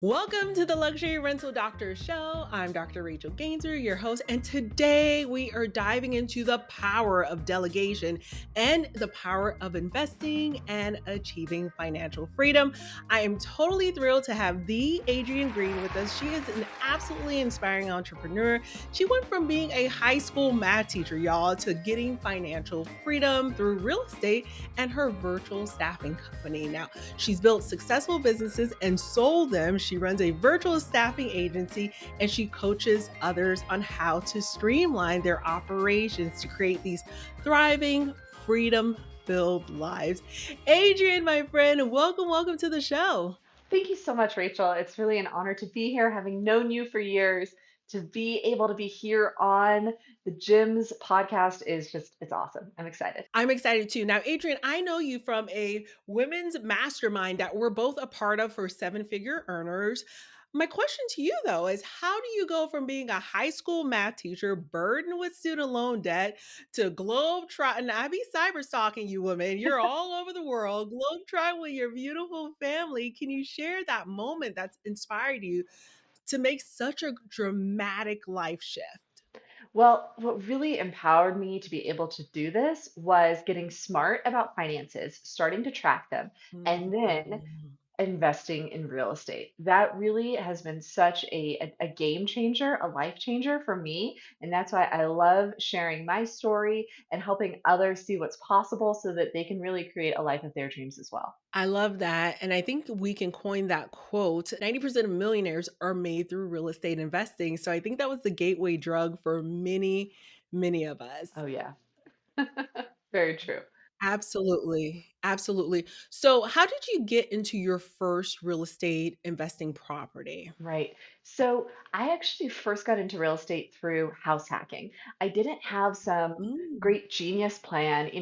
Welcome to the Luxury Rental Doctor Show. I'm Dr. Rachel Gainsbrugh, your host, and today we are diving into the power of delegation and the power of investing and achieving financial freedom. I am totally thrilled to have the Adrienne Green with us. She is an absolutely inspiring entrepreneur. She went from being a high school math teacher, y'all, to getting financial freedom through real estate and her virtual staffing company. Now, she's built successful businesses and sold them. She runs a virtual staffing agency and she coaches others on how to streamline their operations to create these thriving, freedom filled lives. Adrienne, my friend, welcome to the show. Thank you so much, Rachel. It's really an honor to be here, having known you for years. To be able to be here on the Gyms podcast is it's awesome. I'm excited. I'm excited too. Now, Adrienne, I know you from a women's mastermind that we're both a part of for seven figure earners. My question to you, though, is how do you go from being a high school math teacher burdened with student loan debt to globe trotting? I be cyber stalking you, women. You're all over the world, globe trotting with your beautiful family. Can you share that moment that's inspired you to make such a dramatic life shift? Well, what really empowered me to be able to do this was getting smart about finances, starting to track them, and then Mhm. investing in real estate. That really has been such a game changer, a life changer for me. And that's why I love sharing my story and helping others see what's possible so that they can really create a life of their dreams as well. I love that. And I think we can coin that quote 90% of millionaires are made through real estate investing. So I think that was the gateway drug for many, many of us. Oh, yeah. Very true. Absolutely. Absolutely. So, how did you get into your first real estate investing property? Right. So I actually first got into real estate through house hacking. I didn't have some Mm. great genius plan.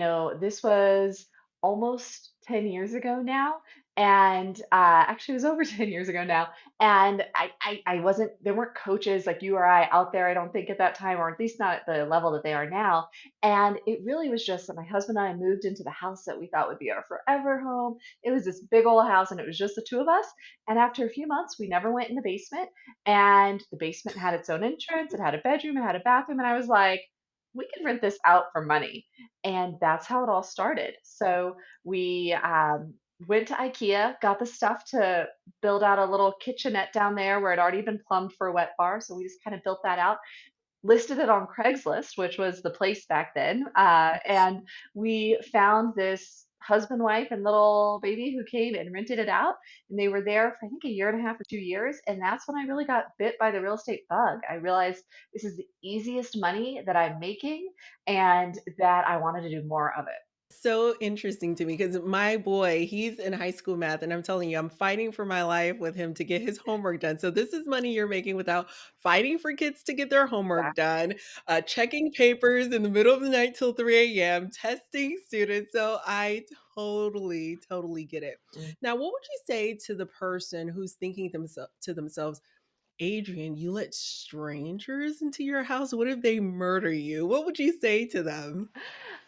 This was almost 10 years ago now. And actually, it was over 10 years ago now. And I wasn't, there weren't coaches like you or I out there, I don't think at that time, or at least not at the level that they are now. And it really was just that my husband and I moved into the house that we thought would be our forever home. It was this big old house, and it was just the two of us. And after a few months, we never went in the basement. And the basement had its own entrance. It had a bedroom, it had a bathroom. And I was like, we could rent this out for money. And that's how it all started. So we went to IKEA, got the stuff to build out a little kitchenette down there where it already been plumbed for a wet bar. So we just kind of built that out, listed it on Craigslist, which was the place back then. And we found this husband, wife, and little baby who came and rented it out. And they were there for, I think, a year and a half or 2 years. And that's when I really got bit by the real estate bug. I realized this is the easiest money that I'm making and that I wanted to do more of it. So interesting to me because my boy, he's in high school math, and I'm telling you, I'm fighting for my life with him to get his homework done. So this is money you're making without fighting for kids to get their homework done, checking papers in the middle of the night till 3 a.m., testing students. So I totally get it. Exactly. Now, what would you say to the person who's thinking to themselves, Adrian, you let strangers into your house? What if they murder you? What would you say to them?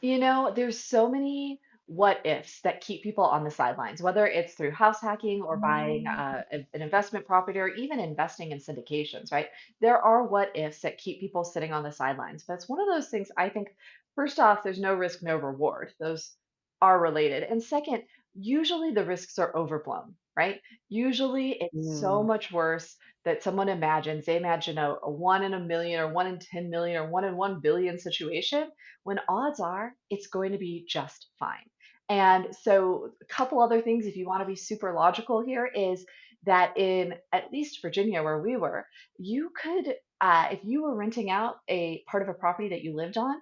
There's so many what ifs that keep people on the sidelines, whether it's through house hacking or buying an investment property or even investing in syndications, right? There are what ifs that keep people sitting on the sidelines. But it's one of those things I think, first off, there's no risk, no reward. Those are related. And second, usually the risks are overblown, right? Usually it's so Mm. much worse that someone imagines. They imagine a 1 in a million or 1 in 10 million or 1 in 1 billion situation when odds are it's going to be just fine. And so, a couple other things, if you want to be super logical here, is that in at least Virginia, where we were, you could, if you were renting out a part of a property that you lived on,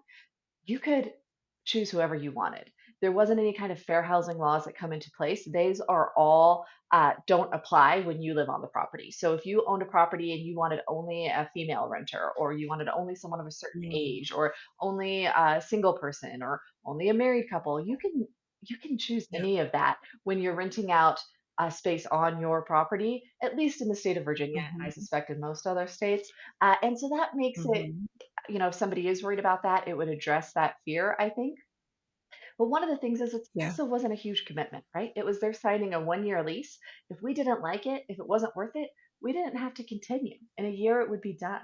you could choose whoever you wanted. There wasn't any kind of fair housing laws that come into place. These are all don't apply when you live on the property. So if you owned a property and you wanted only a female renter, or you wanted only someone of a certain Mm. age, or only a single person, or only a married couple, you can choose Yeah. any of that when you're renting out a space on your property, at least in the state of Virginia, and I Mhm, suspect in most other states. And so that makes it, mhm. if somebody is worried about that, it would address that fear, I think. But one of the things is it Yeah. also wasn't a huge commitment, right? It was they're signing a 1 year lease. If we didn't like it, if it wasn't worth it, we didn't have to continue. In a year, it would be done.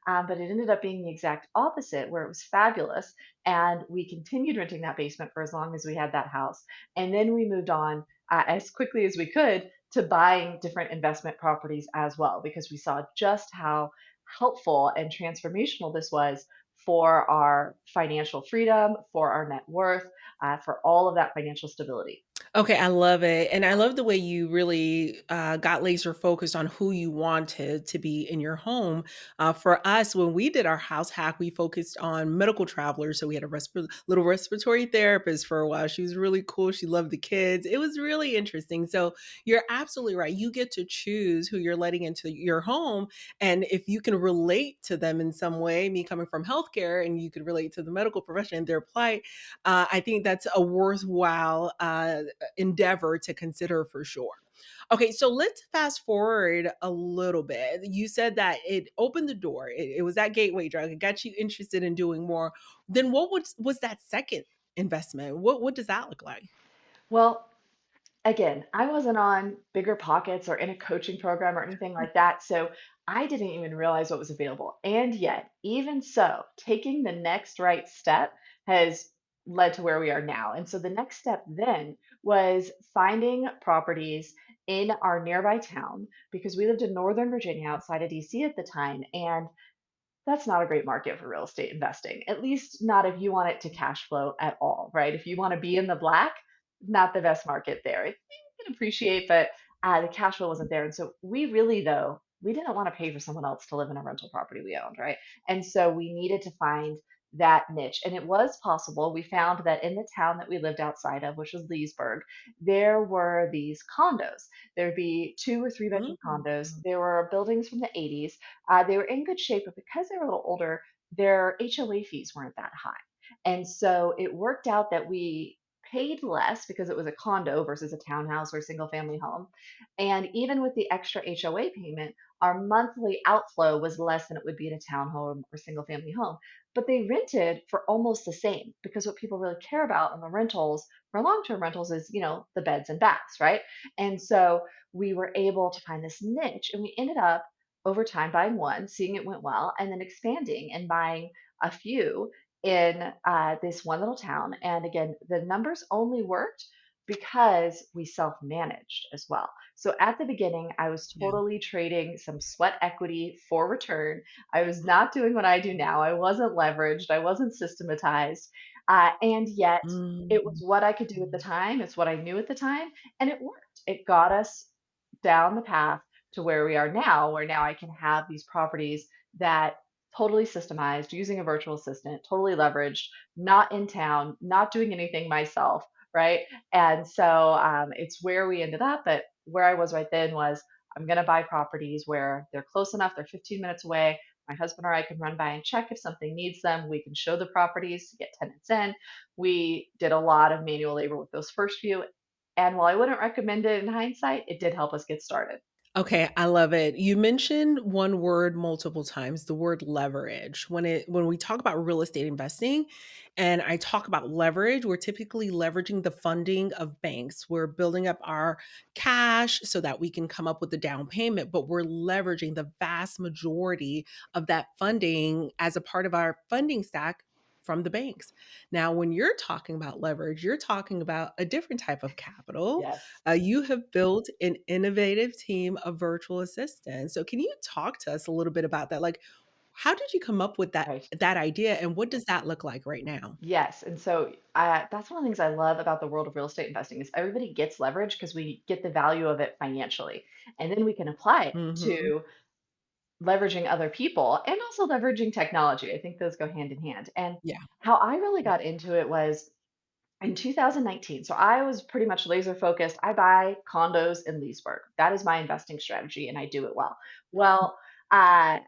But it ended up being the exact opposite, where it was fabulous. And we continued renting that basement for as long as we had that house. And then we moved on as quickly as we could to buying different investment properties as well, because we saw just how helpful and transformational this was for our financial freedom, for our net worth, for all of that financial stability. Okay, I love it. And I love the way you really got laser focused on who you wanted to be in your home. For us, when we did our house hack, we focused on medical travelers. So we had a little respiratory therapist for a while. She was really cool. She loved the kids. It was really interesting. So you're absolutely right. You get to choose who you're letting into your home. And if you can relate to them in some way, me coming from healthcare, and you could relate to the medical profession and their plight, I think that's a worthwhile endeavor to consider for sure. Okay, so let's fast forward a little bit. You said that it opened the door. It was that gateway drug. It got you interested in doing more. Then what was that second investment? What does that look like? Well, again, I wasn't on Bigger Pockets or in a coaching program or anything like that. So I didn't even realize what was available. And yet, even so, taking the next right step has led to where we are now. And so the next step then was finding properties in our nearby town because we lived in Northern Virginia outside of DC at the time. And that's not a great market for real estate investing, at least not if you want it to cash flow at all, right? If you want to be in the black, not the best market there. You can appreciate, but the cash flow wasn't there. And so we really, though, we didn't want to pay for someone else to live in a rental property we owned, right? And so we needed to find that niche. And it was possible. We found that in the town that we lived outside of, which was Leesburg, there were these condos. There'd be 2 or 3 bedroom condos. Mm. There were buildings from the 80s. They were in good shape, but because they were a little older, their HOA fees weren't that high. And so it worked out that we paid less because it was a condo versus a townhouse or a single family home. And even with the extra HOA payment, our monthly outflow was less than it would be in a townhome or single family home. But they rented for almost the same because what people really care about in the rentals for long term rentals is, the beds and baths, right? And so we were able to find this niche and we ended up over time buying one, seeing it went well, and then expanding and buying a few in this one little town. And again, the numbers only worked because we self managed as well. So at the beginning, I was Yeah. totally trading some sweat equity for return. I was not doing what I do now. I wasn't leveraged, I wasn't systematized. And yet, it was Mm. what I could do at the time. It's what I knew at the time. And it worked. It got us down the path to where we are now, where now I can have these properties that totally systemized using a virtual assistant, totally leveraged, not in town, not doing anything myself, right? And so it's where we ended up. But where I was right then was I'm going to buy properties where they're close enough, they're 15 minutes away. My husband or I can run by and check if something needs them. We can show the properties to get tenants in. We did a lot of manual labor with those first few. And while I wouldn't recommend it in hindsight, it did help us get started. Okay, I love it. You mentioned one word multiple times, the word leverage. When we talk about real estate investing and I talk about leverage, we're typically leveraging the funding of banks. We're building up our cash so that we can come up with the down payment, but we're leveraging the vast majority of that funding as a part of our funding stack from the banks. Now, when you're talking about leverage, you're talking about a different type of capital. Yes. You have built an innovative team of virtual assistants. So can you talk to us a little bit about that? Like, how did you come up with Right. that idea, and what does that look like right now? Yes. And so that's one of the things I love about the world of real estate investing is everybody gets leverage because we get the value of it financially. And then we can apply it Mhm. to leveraging other people and also leveraging technology. I think those go hand in hand. And Yeah. how I really got into it was in 2019. So I was pretty much laser focused. I buy condos in Leesburg. That is my investing strategy, and I do it well. Well, I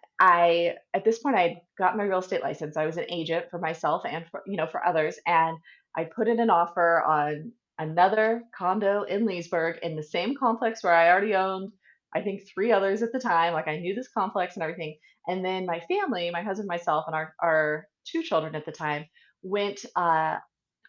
at this point I got my real estate license. I was an agent for myself and for others, and I put in an offer on another condo in Leesburg in the same complex where I already owned. I think three others at the time. Like I knew this complex and everything. And then my family, my husband, myself, and our 2 children at the time went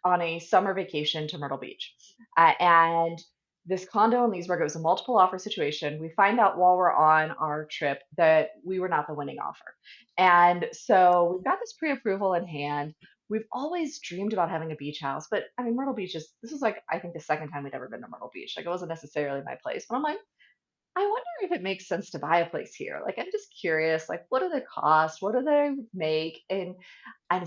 on a summer vacation to Myrtle Beach. And this condo in Leesburg, it was a multiple offer situation. We find out while we're on our trip that we were not the winning offer. And so we've got this pre approval in hand. We've always dreamed about having a beach house, but I mean, Myrtle Beach is, this was like, I think the second time we'd ever been to Myrtle Beach. Like, it wasn't necessarily my place, but I'm like, I wonder if it makes sense to buy a place here. Like, I'm just curious, like, what are the costs? What do they make? And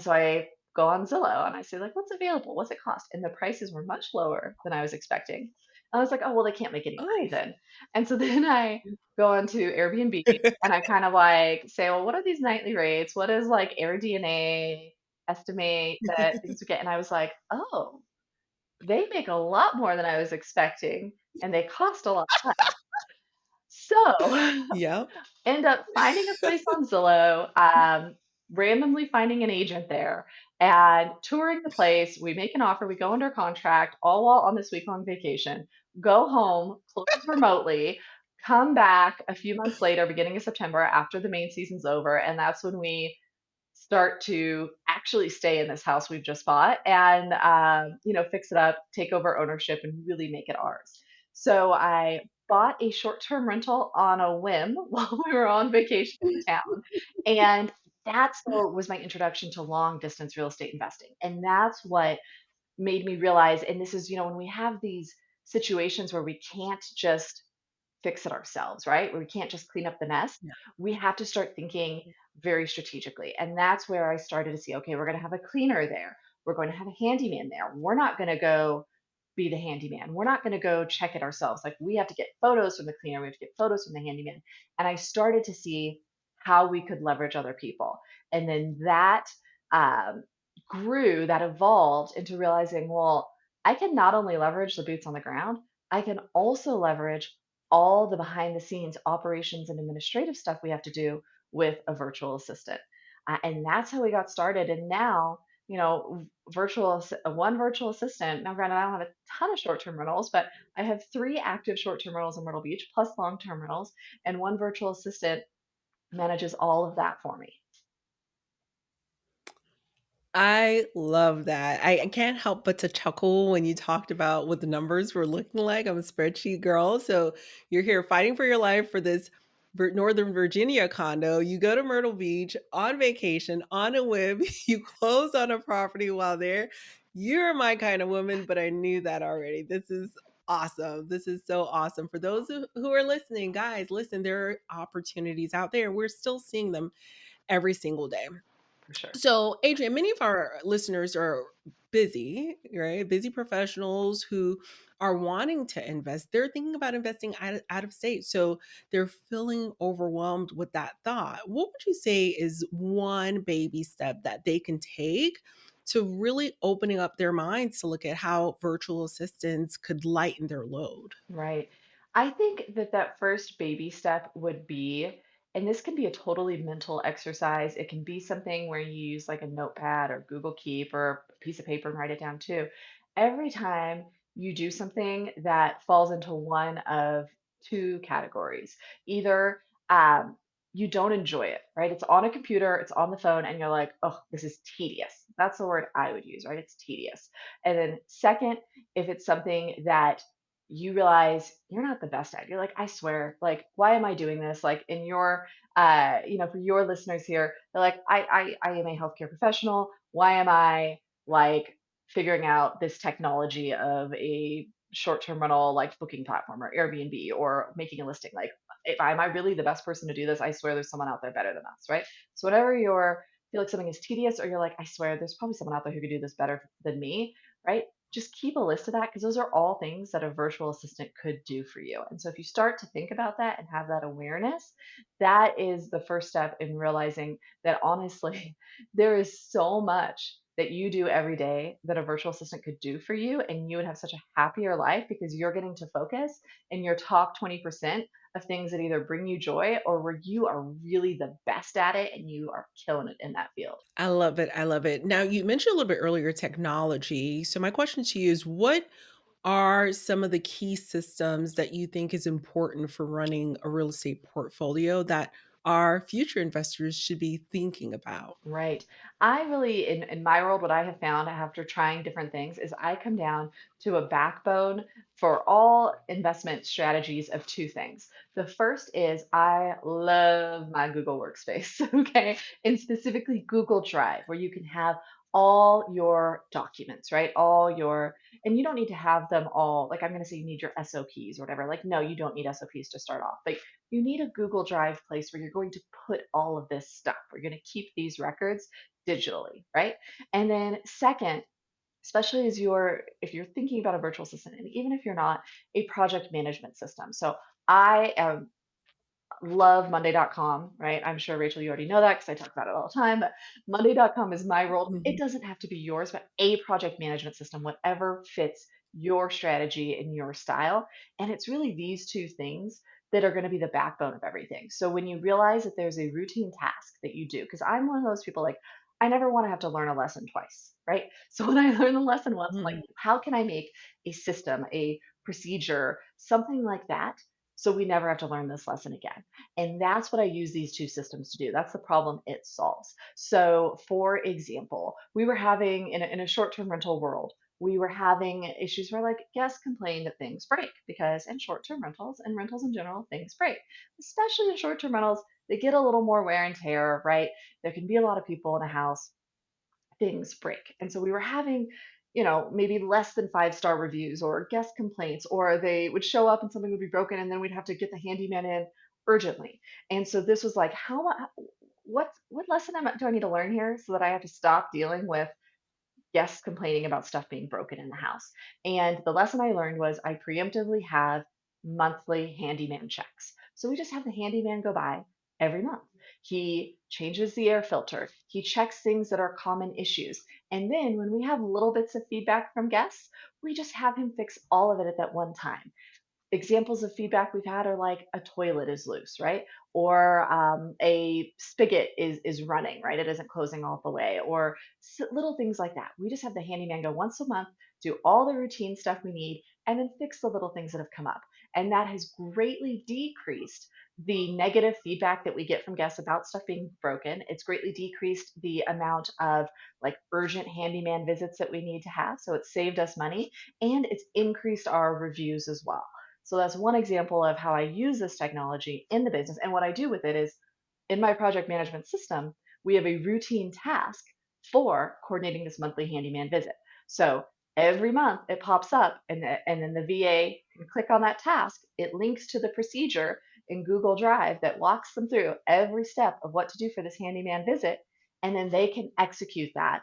so I go on Zillow and I say, like, what's available? What's it cost? And the prices were much lower than I was expecting. I was like, oh, well, they can't make any money Oh. then. And so then I go onto Airbnb and I kind of like say, well, what are these nightly rates? What is like AirDNA estimate that things would get? And I was like, oh, they make a lot more than I was expecting and they cost a lot less. So Yep. end up finding a place on Zillow, randomly finding an agent there and touring the place. We make an offer, we go under contract, all while on this week long vacation, go home, close remotely, come back a few months later, beginning of September, after the main season's over. And that's when we start to actually stay in this house we've just bought and fix it up, take over ownership, and really make it ours. So I bought a short-term rental on a whim while we were on vacation in town, and that's what was my introduction to long distance real estate investing. And that's what made me realize, and this is, when we have these situations where we can't just fix it ourselves, right? Where we can't just clean up the mess. Yeah. We have to start thinking very strategically. And that's where I started to see, okay, we're going to have a cleaner there. We're going to have a handyman there. We're not going to go be the handyman. We're not going to go check it ourselves. Like, we have to get photos from the cleaner. We have to get photos from the handyman. And I started to see how we could leverage other people. And then that um, grew, that evolved into realizing, well, I can not only leverage the boots on the ground, I can also leverage all the behind the scenes operations and administrative stuff we have to do with a virtual assistant. And that's how we got started. And now, one virtual assistant. Now, granted, I don't have a ton of short term rentals, but I have three active short term rentals in Myrtle Beach, plus long term rentals, and one virtual assistant manages all of that for me. I love that. I can't help but to chuckle when you talked about what the numbers were looking like. I'm a spreadsheet girl. So you're here fighting for your life for this Northern Virginia condo. You go to Myrtle Beach on vacation on a whim. You close on a property while there. You're my kind of woman, but I knew that already. This is awesome. This is so awesome. For those who are listening, guys, listen, there are opportunities out there. We're still seeing them every single day. For sure. So, Adrian, many of our listeners are busy, right? Busy professionals who are wanting to invest. They're thinking about investing out of state. So they're feeling overwhelmed with that thought. What would you say is one baby step that they can take to really opening up their minds to look at how virtual assistants could lighten their load? Right. I think that that first baby step would be, and this can be a totally mental exercise. It can be something where you use like a notepad or Google Keep or a piece of paper and write it down too. Every time you do something that falls into one of two categories, either you don't enjoy it, right? It's on a computer, it's on the phone, and you're like, oh, this is tedious. That's the word I would use, right? It's tedious. And then, second, if it's something that you realize you're not the best at it. You're like, I swear, like, why am I doing this? Like, in your, for your listeners here, they're like, I am a healthcare professional. Why am I like figuring out this technology of a short-term rental like booking platform or Airbnb or making a listing? Like, if am I really the best person to do this? I swear there's someone out there better than us, right? So whatever you're feel like something is tedious or you're like, I swear there's probably someone out there who could do this better than me, right? Just keep a list of that because those are all things that a virtual assistant could do for you. And so if you start to think about that and have that awareness, that is the first step in realizing that honestly, there is so much that you do every day that a virtual assistant could do for you. And you would have such a happier life because you're getting to focus in your top 20% of things that either bring you joy or where you are really the best at it and you are killing it in that field. I love it. I love it. Now, you mentioned a little bit earlier technology. So, my question to you is what are some of the key systems that you think is important for running a real estate portfolio that our future investors should be thinking about? Right. I really, in my world, what I have found after trying different things is I come down to a backbone for all investment strategies of two things. The first is I love my Google Workspace, okay? And specifically Google Drive, where you can have all your documents, right? And you don't need to have them all, like I'm going to say you need your SOPs or whatever. Like, no, you don't need SOPs to start off. But you need a Google Drive place where you're going to put all of this stuff. We're going to keep these records digitally, right? And then second, especially as if you're thinking about a virtual assistant, and even if you're not, a project management system. So I am love Monday.com, right? I'm sure, Rachel, you already know that because I talk about it all the time, but Monday.com is my world. It Mhm. doesn't have to be yours, but a project management system, whatever fits your strategy and your style. And it's really these two things that are going to be the backbone of everything. So when you realize that there's a routine task that you do, because I'm one of those people like, I never want to have to learn a lesson twice, right? So when I learn the lesson once, I'm like, Mhm. how can I make a system, a procedure, something like that, so we never have to learn this lesson again? And that's what I use these two systems to do. That's the problem it solves. So, for example, we were having in a short term rental world, we were having issues where like guests complained that things break because in short term rentals and rentals in general, things break, especially in short term rentals. They get a little more wear and tear, right? There can be a lot of people in a house, things break. And so we were having, maybe less than 5-star reviews or guest complaints, or they would show up and something would be broken and then we'd have to get the handyman in urgently. And so this was like, what lesson do I need to learn here so that I have to stop dealing with guests complaining about stuff being broken in the house? And the lesson I learned was I preemptively have monthly handyman checks. So we just have the handyman go by every month. He changes the air filter, he checks things that are common issues. And then when we have little bits of feedback from guests, we just have him fix all of it at that one time. Examples of feedback we've had are like a toilet is loose, right? Or a spigot is running, right? It isn't closing all the way, or little things like that. We just have the handyman go once a month, do all the routine stuff we need, and then fix the little things that have come up. And that has greatly decreased the negative feedback that we get from guests about stuff being broken. It's greatly decreased the amount of like urgent handyman visits that we need to have. So it's saved us money and it's increased our reviews as well. So that's one example of how I use this technology in the business. And what I do with it is in my project management system, we have a routine task for coordinating this monthly handyman visit. So every month it pops up, and then the VA can click on that task. It links to the procedure in Google Drive that walks them through every step of what to do for this handyman visit. And then they can execute that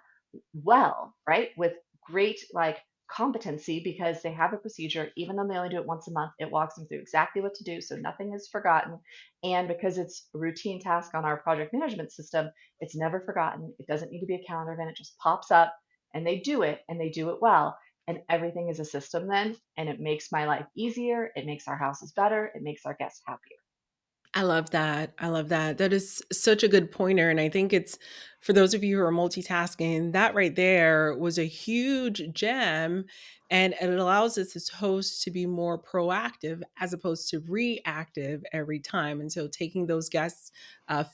well, right? With great like competency because they have a procedure. Even though they only do it once a month, it walks them through exactly what to do. So nothing is forgotten. And because it's a routine task on our project management system, it's never forgotten. It doesn't need to be a calendar event. It just pops up and they do it and they do it well. And everything is a system then. And it makes my life easier. It makes our houses better. It makes our guests happier. I love that. I love that. That is such a good pointer. And I think it's for those of you who are multitasking, that right there was a huge gem. And it allows us as hosts to be more proactive as opposed to reactive every time. And so taking those guests'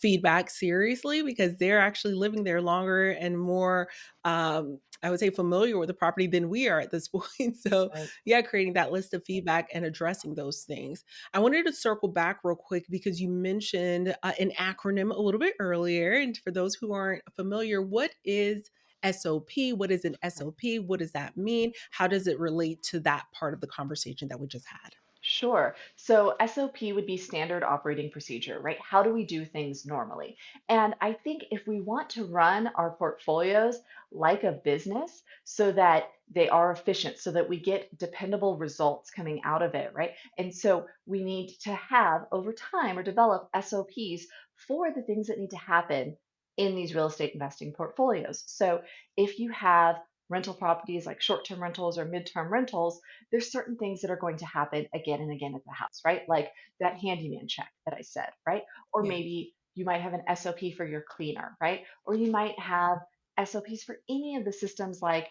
feedback seriously because they're actually living there longer and more, I would say, familiar with the property than we are at this point. So, Right. yeah, creating that list of feedback and addressing those things. I wanted to circle back real quick because you mentioned an acronym a little bit earlier. And for those who aren't familiar, what is SOP? What is an Right. SOP? What does that mean? How does it relate to that part of the conversation that we just had? Sure. So SOP would be standard operating procedure, right? How do we do things normally? And I think if we want to run our portfolios like a business so that they are efficient, so that we get dependable results coming out of it, right? And so we need to have over time or develop SOPs for the things that need to happen in these real estate investing portfolios. So if you have rental properties like short term rentals or mid term rentals, there's certain things that are going to happen again and again at the house, right? Like that handyman check that I said, right? Or Yeah. maybe you might have an SOP for your cleaner, right? Or you might have SOPs for any of the systems like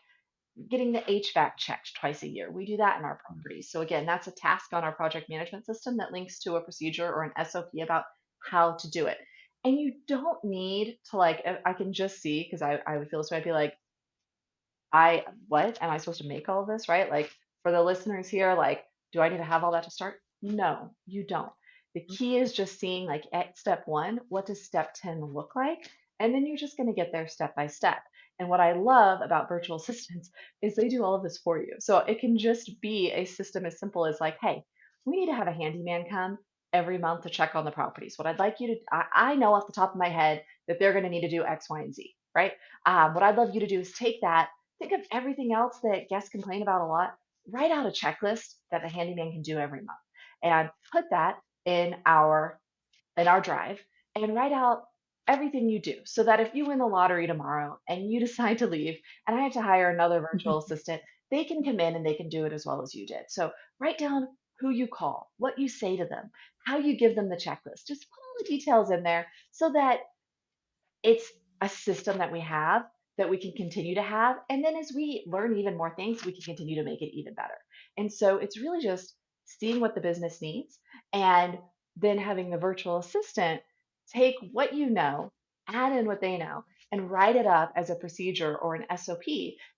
getting the HVAC checked twice a year. We do that in our properties. So again, that's a task on our project management system that links to a procedure or an SOP about how to do it. And you don't need to like, I can just see, because I would feel this way. I'd be like, I what? Am I supposed to make all this, right? Like for the listeners here, like, do I need to have all that to start? No, you don't. The key is just seeing like at step one, what does step 10 look like? And then you're just going to get there step by step. And what I love about virtual assistants is they do all of this for you. So it can just be a system as simple as like, hey, we need to have a handyman come every month to check on the properties. What I'd like you to, I know off the top of my head that they're going to need to do X, Y, and Z, right? What I'd love you to do is take that. Think of everything else that guests complain about a lot. Write out a checklist that the handyman can do every month and put that in our drive and write out everything you do so that if you win the lottery tomorrow and you decide to leave and I have to hire another virtual assistant, they can come in and they can do it as well as you did. So write down who you call, what you say to them, how you give them the checklist. Just put all the details in there so that it's a system that we have that we can continue to have. And then as we learn even more things, we can continue to make it even better. And so it's really just seeing what the business needs and then having the virtual assistant take what you know, add in what they know, and write it up as a procedure or an SOP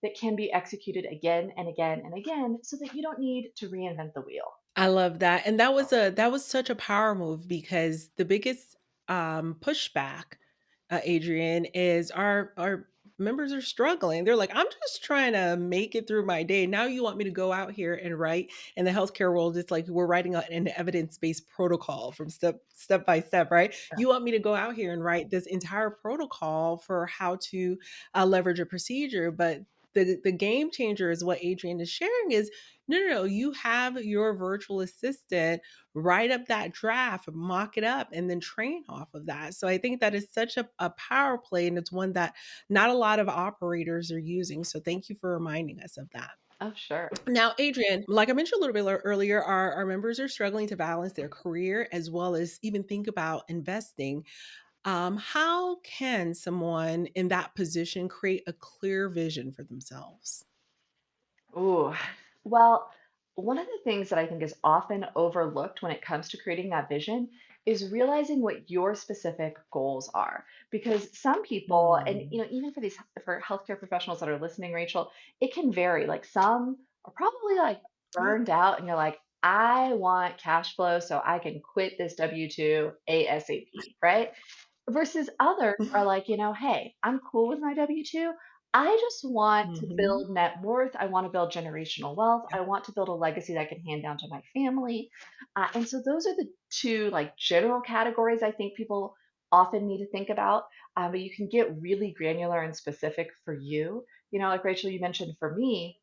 that can be executed again and again and again so that you don't need to reinvent the wheel. I love that, and that was such a power move because the biggest, pushback, Adrian, is our members are struggling. They're like, "I'm just trying to make it through my day. Now you want me to go out here and write." In the healthcare world, it's like we're writing an evidence-based protocol from step by step, right? Yeah. You want me to go out here and write this entire protocol for how to, leverage a procedure, but the game changer is what Adrian is sharing is no, no, no. You have your virtual assistant write up that draft, mock it up, and then train off of that. So I think that is such a power play, and it's one that not a lot of operators are using. So thank you for reminding us of that. Oh, sure. Now, Adrian, like I mentioned a little bit earlier, our members are struggling to balance their career as well as even think about investing. How can someone in that position create a clear vision for themselves? Ooh, well, one of the things that I think is often overlooked when it comes to creating that vision is realizing what your specific goals are. Because some people, and Mm. even for healthcare professionals that are listening, Rachel, it can vary. Like some are probably like Yeah. burned out, and you're like, I want cash flow so I can quit this W-2 ASAP, right? Versus others are like, hey, I'm cool with my W-2. I just want to Mhm. build net worth. I want to build generational wealth. Yeah. I want to build a legacy that I can hand down to my family. And so those are the two like general categories I think people often need to think about. But you can get really granular and specific for you. Like Rachel, you mentioned for me,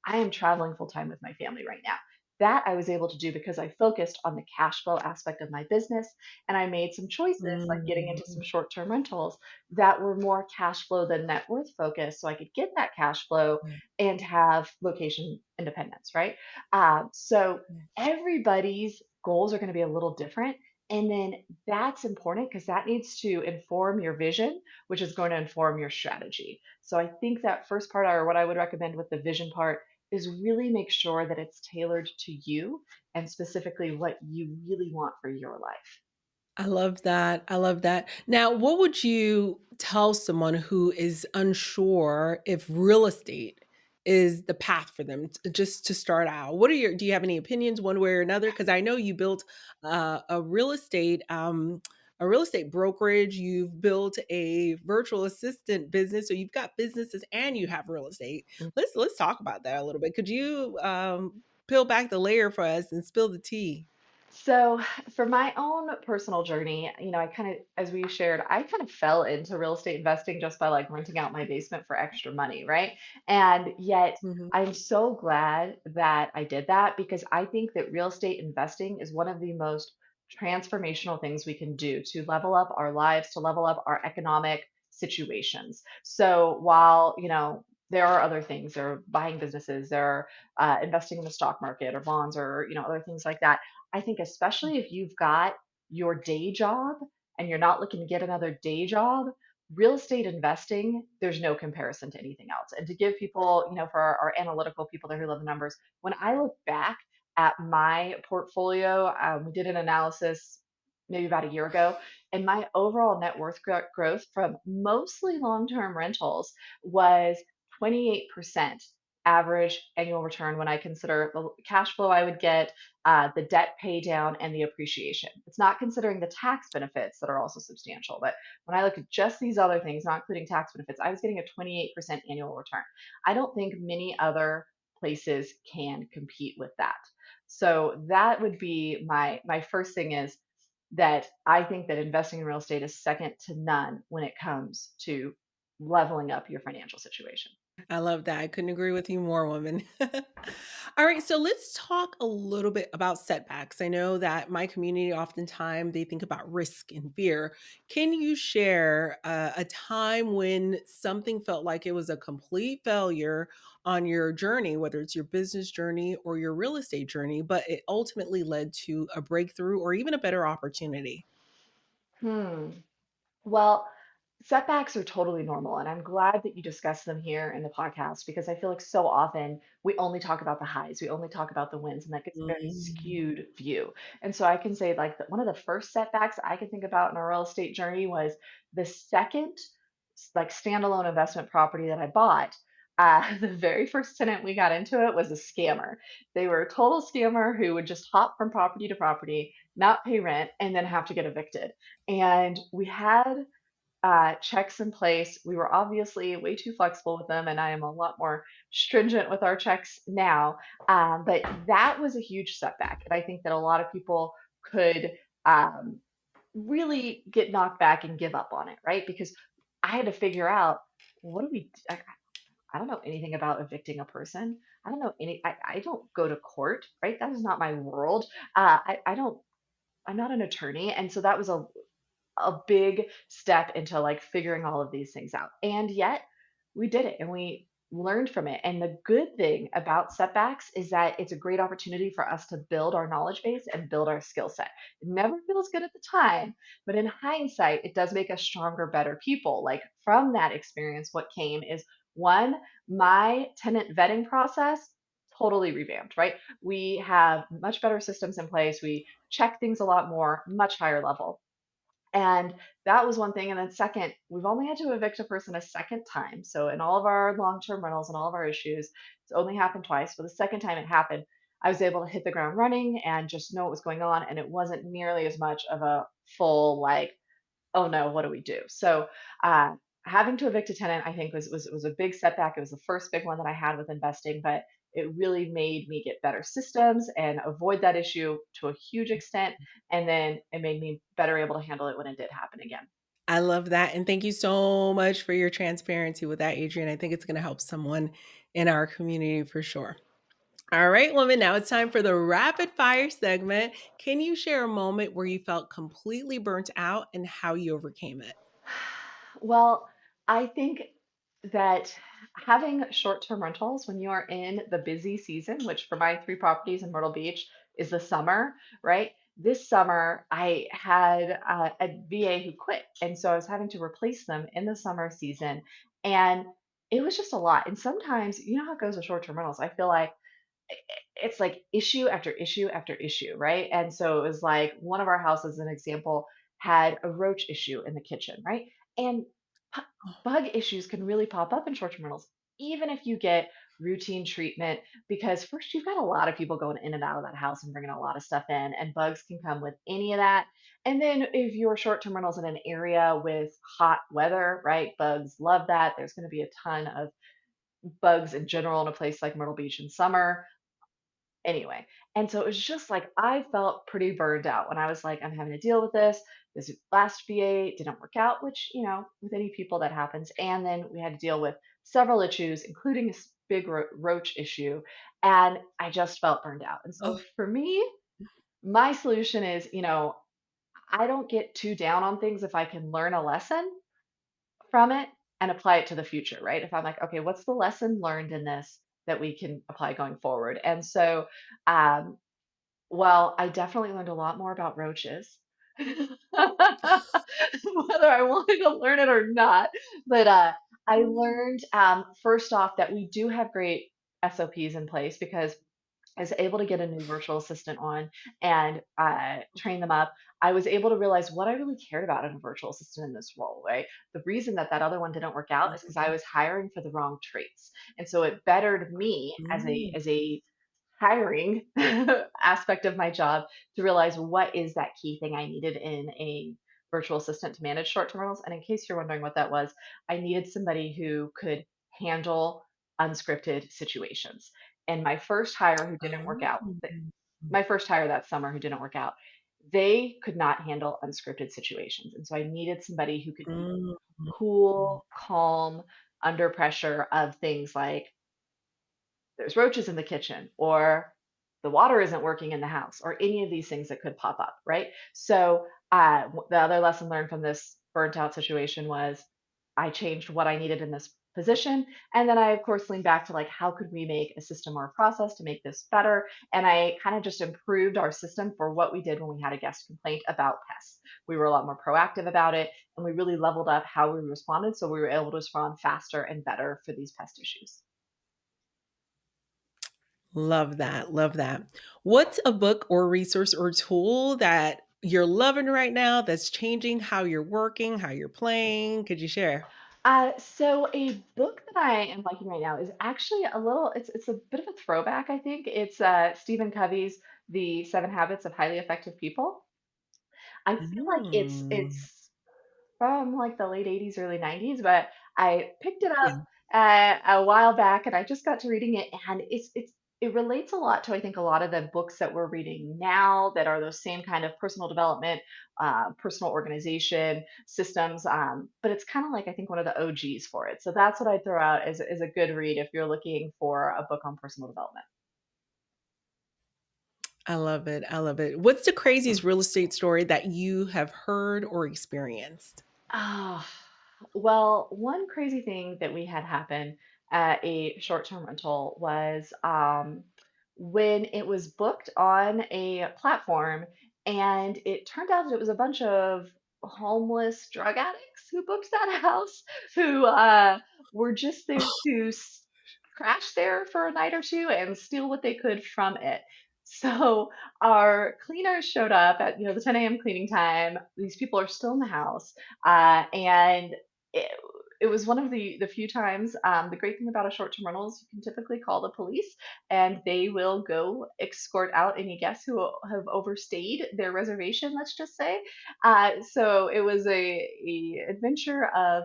I am traveling full time with my family right now. That I was able to do because I focused on the cash flow aspect of my business and I made some choices like getting into some Mm. short term rentals that were more cash flow than net worth focused. So I could get that cash flow Yeah. and have location independence, right? So Yeah. everybody's goals are going to be a little different. And then that's important because that needs to inform your vision, which is going to inform your strategy. So I think that first part, or what I would recommend with the vision part, is really make sure that it's tailored to you and specifically what you really want for your life. I love that. I love that. Now, what would you tell someone who is unsure if real estate is the path for them just to start out? Do you have any opinions one way or another? Because I know you built a real estate brokerage. You've built a virtual assistant business, so you've got businesses and you have real estate. Let's talk about that a little bit. Could you peel back the layer for us and spill the tea? So, for my own personal journey, I kind of, as we shared, I kind of fell into real estate investing just by like renting out my basement for extra money, right? And yet, Mhm. I'm so glad that I did that because I think that real estate investing is one of the most transformational things we can do to level up our lives, to level up our economic situations. So, while, there are other things, there are buying businesses, there are investing in the stock market or bonds or, other things like that. I think especially if you've got your day job and you're not looking to get another day job, real estate investing, there's no comparison to anything else. And to give people, for our analytical people there who love the numbers, when I look back at my portfolio, we did an analysis maybe about a year ago, and my overall net worth growth from mostly long-term rentals was 28% average annual return when I consider the cash flow I would get, the debt pay down, and the appreciation. It's not considering the tax benefits that are also substantial. But when I look at just these other things, not including tax benefits, I was getting a 28% annual return. I don't think many other places can compete with that. So that would be my first thing is that I think that investing in real estate is second to none when it comes to leveling up your financial situation. I love that. I couldn't agree with you more, woman. All right, so let's talk a little bit about setbacks. I know that my community oftentimes they think about risk and fear. Can you share a time when something felt like it was a complete failure on your journey, whether it's your business journey or your real estate journey, but it ultimately led to a breakthrough or even a better opportunity? Hmm. Well, setbacks are totally normal, and I'm glad that you discuss them here in the podcast because I feel like so often we only talk about the highs, we only talk about the wins, and that gets a very Mm. skewed view. And so I can say, like, one of the first setbacks I can think about in our real estate journey was the second, like, standalone investment property that I bought. The very first tenant we got into it was a scammer. They were a total scammer who would just hop from property to property, not pay rent, and then have to get evicted. And we had checks in place. We were obviously way too flexible with them, and I am a lot more stringent with our checks now. But that was a huge setback. And I think that a lot of people could um, really get knocked back and give up on it, right? Because I had to figure out what do we, I don't know anything about evicting a person. I don't know I don't go to court, right? That is not my world. I don't, I'm not an attorney. And so that was a big step into like figuring all of these things out. And yet we did it and we learned from it. And the good thing about setbacks is that it's a great opportunity for us to build our knowledge base and build our skill set. It never feels good at the time, but in hindsight, it does make us stronger, better people. Like from that experience, what came is one, my tenant vetting process totally revamped, right? We have much better systems in place. We check things a lot more, much higher level. And that was one thing. And then second, we've only had to evict a person a second time. So in all of our long-term rentals and all of our issues, it's only happened twice. But the second time it happened, I was able to hit the ground running and just know what was going on. And it wasn't nearly as much of a full like, oh no, what do we do? So having to evict a tenant, I think was a big setback. It was the first big one that I had with investing, but it really made me get better systems and avoid that issue to a huge extent. And then it made me better able to handle it when it did happen again. I love that, and thank you so much for your transparency with that, Adrienne. I think it's gonna help someone in our community for sure. All right, woman, now it's time for the rapid fire segment. Can you share a moment where you felt completely burnt out and how you overcame it? Well, I think that having short-term rentals when you are in the busy season, which for my three properties in Myrtle Beach is the summer, right? This summer, I had a VA who quit. And so I was having to replace them in the summer season. And it was just a lot. And sometimes, you know how it goes with short-term rentals. I feel like it's like issue after issue after issue, right? And so it was like one of our houses, an example, had a roach issue in the kitchen, right? And pu- bug issues can really pop up in short-term rentals, even if you get routine treatment, because first you've got a lot of people going in and out of that house and bringing a lot of stuff in, and bugs can come with any of that. And then if your short-term rentals in an area with hot weather, right? Bugs love that. There's going to be a ton of bugs in general in a place like Myrtle Beach in summer anyway. And so it was just like I felt pretty burned out when I was like, I'm having to deal with this. This last VA didn't work out, which, you know, with any people that happens. And then we had to deal with several issues, including this big roach issue. And I just felt burned out. And so Oh, for me, my solution is, you know, I don't get too down on things if I can learn a lesson from it and apply it to the future, right? If I'm like, okay, what's the lesson learned in this that we can apply going forward? And so, um, well, I definitely learned a lot more about roaches, whether I wanted to learn it or not. But I learned first off that we do have great SOPs in place because I was able to get a new virtual assistant on and train them up. I was able to realize what I really cared about in a virtual assistant in this role, right? The reason that that other one didn't work out is because I was hiring for the wrong traits. And so it bettered me Mm. as a hiring aspect of my job to realize what is that key thing I needed in a virtual assistant to manage short-term rentals. And in case you're wondering what that was, I needed somebody who could handle unscripted situations. And my first hire who didn't work out, Oh. my first hire that summer who didn't work out, they could not handle unscripted situations. And so I needed somebody who could be Mm. cool, calm under pressure of things like there's roaches in the kitchen or the water isn't working in the house or any of these things that could pop up, right? So the other lesson learned from this burnt out situation was I changed what I needed in this position. And then I, of course, leaned back to like, how could we make a system or a process to make this better? And I kind of just improved our system for what we did when we had a guest complaint about pests. We were a lot more proactive about it, and we really leveled up how we responded. So we were able to respond faster and better for these pest issues. Love that. Love that. What's a book or resource or tool that you're loving right now that's changing how you're working, how you're playing? Could you share? So a book that I am liking right now is actually a little it's a bit of a throwback, I think. It's Stephen Covey's The Seven Habits of Highly Effective People. I feel like Mm. it's from like the late 80s, early 90s, but I picked it up Yeah. a while back and I just got to reading it and it relates a lot to I think a lot of the books that we're reading now that are those same kind of personal development, personal organization systems. But it's kind of like I think one of the OGs for it. So that's what I throw out as a good read if you're looking for a book on personal development. I love it. I love it. What's the craziest real estate story that you have heard or experienced? Oh, well, one crazy thing that we had happen at a short-term rental was when it was booked on a platform, and it turned out that it was a bunch of homeless drug addicts who booked that house, who were just there to crash there for a night or two and steal what they could from it. So our cleaners showed up at the 10 a.m. cleaning time. These people are still in the house and it, it was one of the few times. The great thing about a short-term rental is you can typically call the police, and they will go escort out any guests who have overstayed their reservation. Let's just say. So it was a adventure of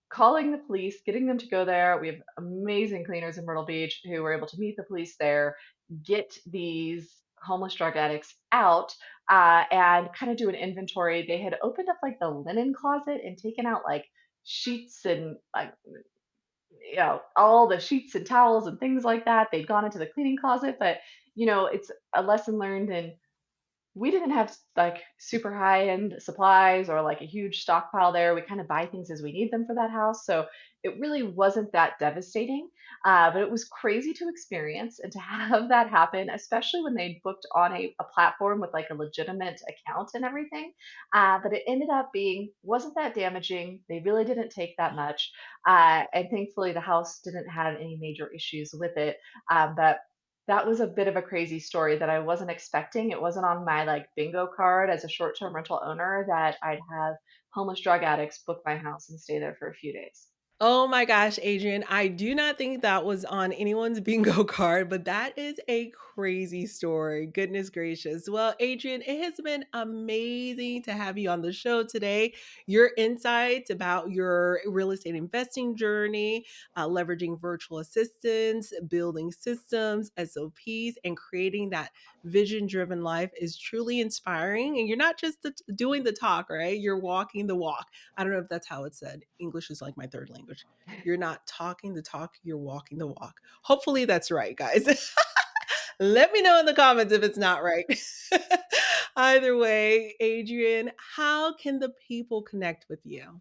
calling the police, getting them to go there. We have amazing cleaners in Myrtle Beach who were able to meet the police there, get these homeless drug addicts out, and kind of do an inventory. They had opened up like the linen closet and taken out like sheets and like all the sheets and towels and things like that. They'd gone into the cleaning closet, but it's a lesson learned in we didn't have like super high end supplies or like a huge stockpile there. We kind of buy things as we need them for that house. So it really wasn't that devastating. But it was crazy to experience and to have that happen, especially when they booked on a platform with like a legitimate account and everything. But it ended up being, wasn't that damaging. They really didn't take that much. And thankfully, the house didn't have any major issues with it. But that was a bit of a crazy story that I wasn't expecting. It wasn't on my like bingo card as a short-term rental owner that I'd have homeless drug addicts book my house and stay there for a few days. Oh my gosh, Adrian, I do not think that was on anyone's bingo card, but that is a crazy story. Goodness gracious. Well, Adrian, it has been amazing to have you on the show today. Your insights about your real estate investing journey, leveraging virtual assistants, building systems, SOPs, and creating that vision driven life is truly inspiring. And you're not just doing the talk, right? You're walking the walk. I don't know if that's how it's said. English is like my third language. You're not talking the talk, you're walking the walk. Hopefully that's right, guys. Let me know in the comments if it's not right. Either way, Adrian, how can the people connect with you?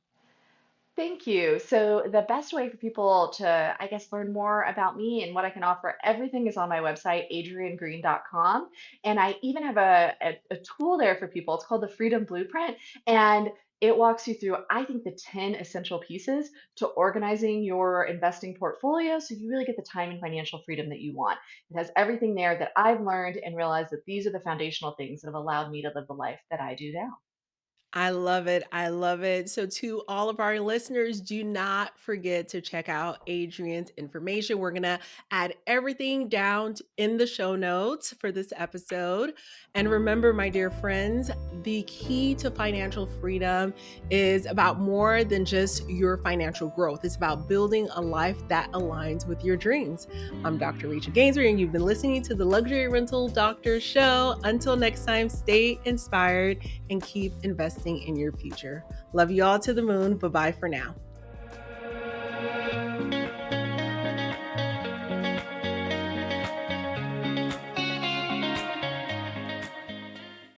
Thank you. So, the best way for people to, I guess, learn more about me and what I can offer, everything is on my website, adriennegreen.com. And I even have a tool there for people. It's called the Freedom Blueprint. And it walks you through, I think, the 10 essential pieces to organizing your investing portfolio so you really get the time and financial freedom that you want. It has everything there that I've learned and realized that these are the foundational things that have allowed me to live the life that I do now. I love it. I love it. So, to all of our listeners, do not forget to check out Adrienne's information. We're going to add everything down in the show notes for this episode. And remember, my dear friends, the key to financial freedom is about more than just your financial growth, it's about building a life that aligns with your dreams. I'm Dr. Rachel Gainsbrugh, and you've been listening to the Luxury Rental Doctor Show. Until next time, stay inspired and keep investing in your future. Love you all to the moon. Bye bye for now.